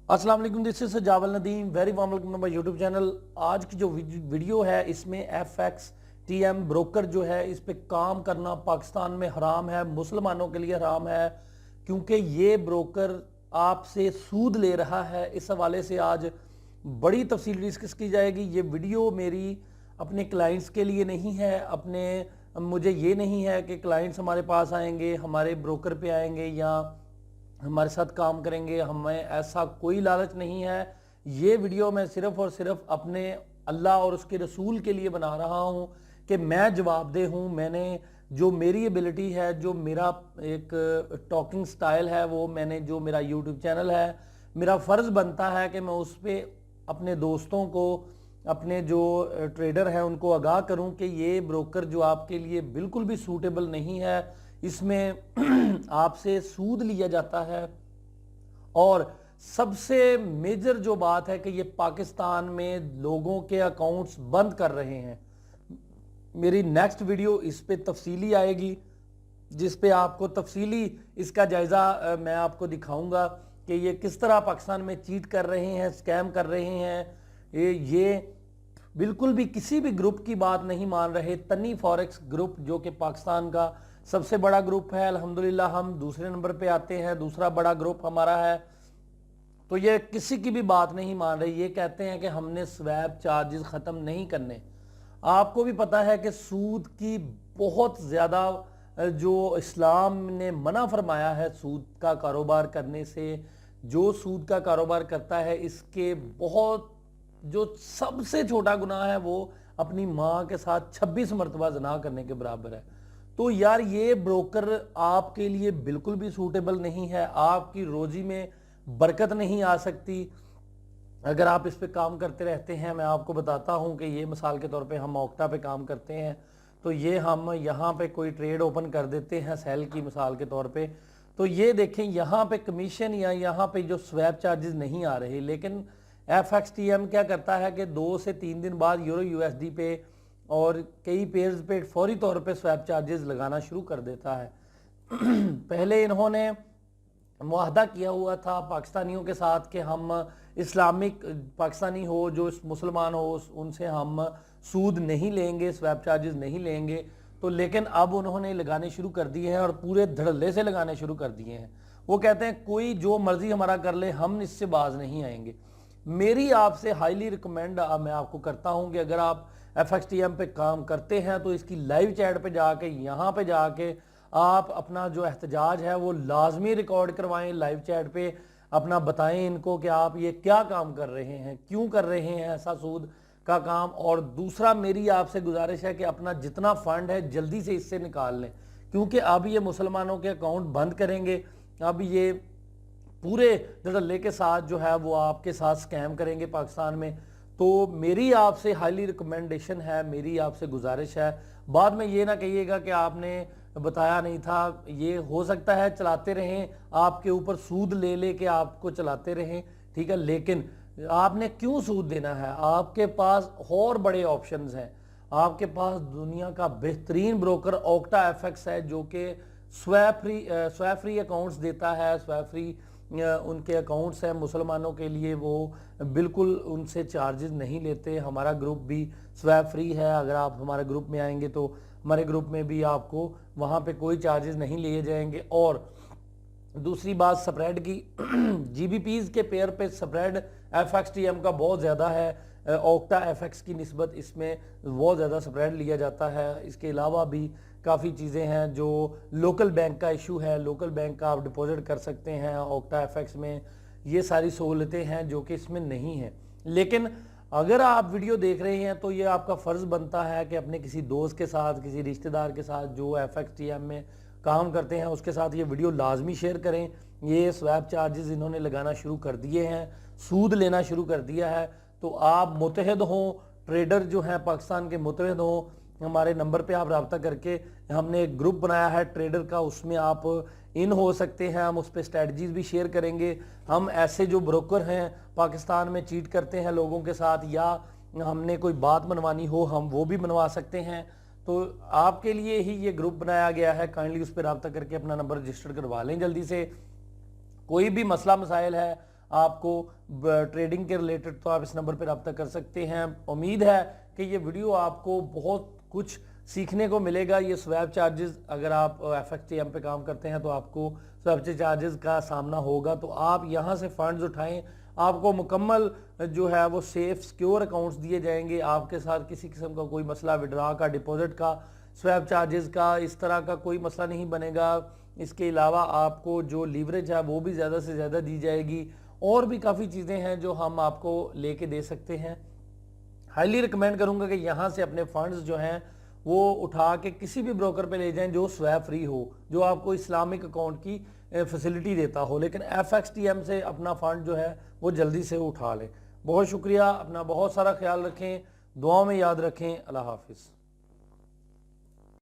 अस्सलाम वालेकुम, this is Sajawal Nadeem, very warm welcome to my YouTube channel. आज की जो वीडियो है इसमें FXTM ब्रोकर जो है इस पे काम करना पाकिस्तान में हराम है, मुसलमानों के लिए हराम है, क्योंकि ये ब्रोकर आपसे सूद ले रहा है। इस हवाले से आज बड़ी तफसील डिस्कस की जाएगी। ये वीडियो मेरी अपने क्लाइंट्स के लिए नहीं है, मुझे ये नहीं है कि क्लाइंट्स हमारे पास आएंगे, हमारे ब्रोकर पे आएंगे या हमारे साथ काम करेंगे, हमें ऐसा कोई लालच नहीं है। ये वीडियो मैं सिर्फ और सिर्फ अपने अल्लाह और उसके रसूल के लिए बना रहा हूँ कि मैं जवाबदेह हूँ। मैंने जो मेरी एबिलिटी है, जो मेरा एक टॉकिंग स्टाइल है, वो मैंने जो मेरा यूट्यूब चैनल है, मेरा फ़र्ज़ बनता है कि मैं उस पर अपने दोस्तों को, अपने जो ट्रेडर हैं उनको आगाह करूं कि ये ब्रोकर जो आपके लिए बिल्कुल भी सूटेबल नहीं है, इसमें आपसे सूद लिया जाता है। और सबसे मेजर जो बात है कि ये पाकिस्तान में लोगों के अकाउंट्स बंद कर रहे हैं। मेरी नेक्स्ट वीडियो इस पे तफसीली आएगी, जिस पे आपको तफसीली इसका जायज़ा मैं आपको दिखाऊंगा कि ये किस तरह पाकिस्तान में चीट कर रहे हैं, स्कैम कर रहे हैं। ये बिल्कुल भी किसी भी ग्रुप की बात नहीं मान रहे। तनी फॉरेक्स ग्रुप जो कि पाकिस्तान का सबसे बड़ा ग्रुप है, अल्हम्दुलिल्लाह हम दूसरे नंबर पे आते हैं, दूसरा बड़ा ग्रुप हमारा है। तो ये किसी की भी बात नहीं मान रही। ये कहते हैं कि हमने स्वैप चार्जेस ख़त्म नहीं करने। आपको भी पता है कि सूद की बहुत ज़्यादा जो इस्लाम ने मना फरमाया है सूद का कारोबार करने से। जो सूद का कारोबार करता है इसके बहुत जो सबसे छोटा गुनाह है वो अपनी माँ के साथ 26 मरतबा ज़ना करने के बराबर है। तो यार ये ब्रोकर आपके लिए बिल्कुल भी सूटेबल नहीं है, आपकी रोजी में बरकत नहीं आ सकती अगर आप इस पे काम करते रहते हैं। मैं आपको बताता हूं कि ये मिसाल के तौर पे हम ऑक्टा पे काम करते हैं, तो ये हम यहाँ पे कोई ट्रेड ओपन कर देते हैं सेल की मिसाल के तौर पे, तो ये देखें यहाँ पे कमीशन या यहाँ पे जो स्वैप चार्जेस नहीं आ रहे, लेकिन FXTM क्या करता है कि 2 से 3 दिन बाद यूरो USD पे और कई पेयर्स पे फौरी तौर पे स्वैप चार्जेस लगाना शुरू कर देता है। पहले इन्होंने मुआहदा किया हुआ था पाकिस्तानियों के साथ कि हम इस्लामिक पाकिस्तानी हो, जो मुसलमान हो, उनसे हम सूद नहीं लेंगे, स्वैप चार्जेस नहीं लेंगे। तो लेकिन अब उन्होंने लगाने शुरू कर दिए हैं और पूरे धड़ल्ले से लगाने शुरू कर दिए हैं। वो कहते हैं कोई जो मर्जी हमारा कर ले, हम इससे बाज नहीं आएंगे। मेरी आपसे हाईली रिकमेंड मैं आपको करता हूं कि अगर आप FXTM पे काम करते हैं तो इसकी लाइव चैट पे जाके, यहाँ पे जाके आप अपना जो एहतजाज है वो लाजमी रिकॉर्ड करवाएं लाइव चैट पे, अपना बताएं इनको कि आप ये क्या काम कर रहे हैं, क्यों कर रहे हैं ऐसा सूद का काम। और दूसरा मेरी आपसे गुजारिश है कि अपना जितना फंड है जल्दी से इससे निकाल लें, क्योंकि अब ये मुसलमानों के अकाउंट बंद करेंगे। अब ये पूरे धड़ल्ले के साथ जो है वो आपके साथ स्कैम करेंगे पाकिस्तान में। तो मेरी आपसे हाईली रिकमेंडेशन है, मेरी आपसे गुजारिश है, बाद में ये ना कहिएगा कि आपने बताया नहीं था। ये हो सकता है चलाते रहें, आपके ऊपर सूद ले ले के आपको चलाते रहें, ठीक है, लेकिन आपने क्यों सूद देना है? आपके पास और बड़े ऑप्शंस हैं। आपके पास दुनिया का बेहतरीन ब्रोकर ऑक्टा FX है, जो कि स्वैप फ्री अकाउंट्स देता है, स्वैप फ्री उनके अकाउंट्स हैं मुसलमानों के लिए, वो बिल्कुल उनसे चार्जेस नहीं लेते। हमारा ग्रुप भी स्वैप फ्री है, अगर आप हमारे ग्रुप में आएंगे तो हमारे ग्रुप में भी आपको वहाँ पे कोई चार्जेस नहीं लिए जाएंगे। और दूसरी बात स्प्रेड की, GBPs के पेयर पे स्प्रेड FXTM का बहुत ज़्यादा है, ऑक्टा FX की निस्बत इसमें बहुत ज़्यादा स्प्रेड लिया जाता है। इसके अलावा भी काफ़ी चीज़ें हैं, जो लोकल बैंक का इशू है, लोकल बैंक का आप डिपॉजिट कर सकते हैं ऑक्टा FX में। ये सारी सहूलतें हैं जो कि इसमें नहीं है। लेकिन अगर आप वीडियो देख रहे हैं तो ये आपका फ़र्ज़ बनता है कि अपने किसी दोस्त के साथ, किसी रिश्तेदार के साथ जो FXTM में काम करते हैं उसके साथ ये वीडियो लाजमी शेयर करें। ये स्वैप चार्जेस इन्होंने लगाना शुरू कर दिए हैं, सूद लेना शुरू कर दिया है। तो आप मुतहद हों, ट्रेडर जो हैं पाकिस्तान के मुतहद हों, हमारे नंबर पे आप रब्ता करके, हमने एक ग्रुप बनाया है ट्रेडर का, उसमें आप इन हो सकते हैं। हम उस पर स्ट्रेटजीज भी शेयर करेंगे। हम ऐसे जो ब्रोकर हैं पाकिस्तान में चीट करते हैं लोगों के साथ, या हमने कोई बात मनवानी हो हम वो भी मनवा सकते हैं। तो आपके लिए ही ये ग्रुप बनाया गया है, काइंडली उस पर रब्ता करके अपना नंबर रजिस्टर करवा लें जल्दी से। कोई भी मसला मसाइल है آپ کو ٹریڈنگ کے ریلیٹڈ تو آپ اس نمبر پہ رابطہ کر سکتے ہیں۔ امید ہے کہ یہ ویڈیو آپ کو بہت کچھ سیکھنے کو ملے گا۔ یہ سویپ چارجز اگر آپ FXTM پہ کام کرتے ہیں تو آپ کو سویپ چارجز کا سامنا ہوگا، تو آپ یہاں سے فنڈز اٹھائیں، آپ کو مکمل جو ہے وہ سیف سیکیور اکاؤنٹس دیے جائیں گے، آپ کے ساتھ کسی قسم کا کوئی مسئلہ وڈرا کا، ڈپوزٹ کا، سویپ چارجز کا اس طرح کا کوئی مسئلہ نہیں بنے گا۔ اس کے علاوہ آپ کو جو لیوریج ہے وہ بھی زیادہ سے زیادہ دی جائے گی، اور بھی کافی چیزیں ہیں جو ہم آپ کو لے کے دے سکتے ہیں۔ ہائیلی ریکمینڈ کروں گا کہ یہاں سے اپنے فنڈز جو ہیں وہ اٹھا کے کسی بھی بروکر پہ لے جائیں جو سویپ فری ہو، جو آپ کو اسلامک اکاؤنٹ کی فیسلٹی دیتا ہو، لیکن FXTM سے اپنا فنڈ جو ہے وہ جلدی سے اٹھا لیں۔ بہت شکریہ، اپنا بہت سارا خیال رکھیں، دعاؤں میں یاد رکھیں۔ اللہ حافظ۔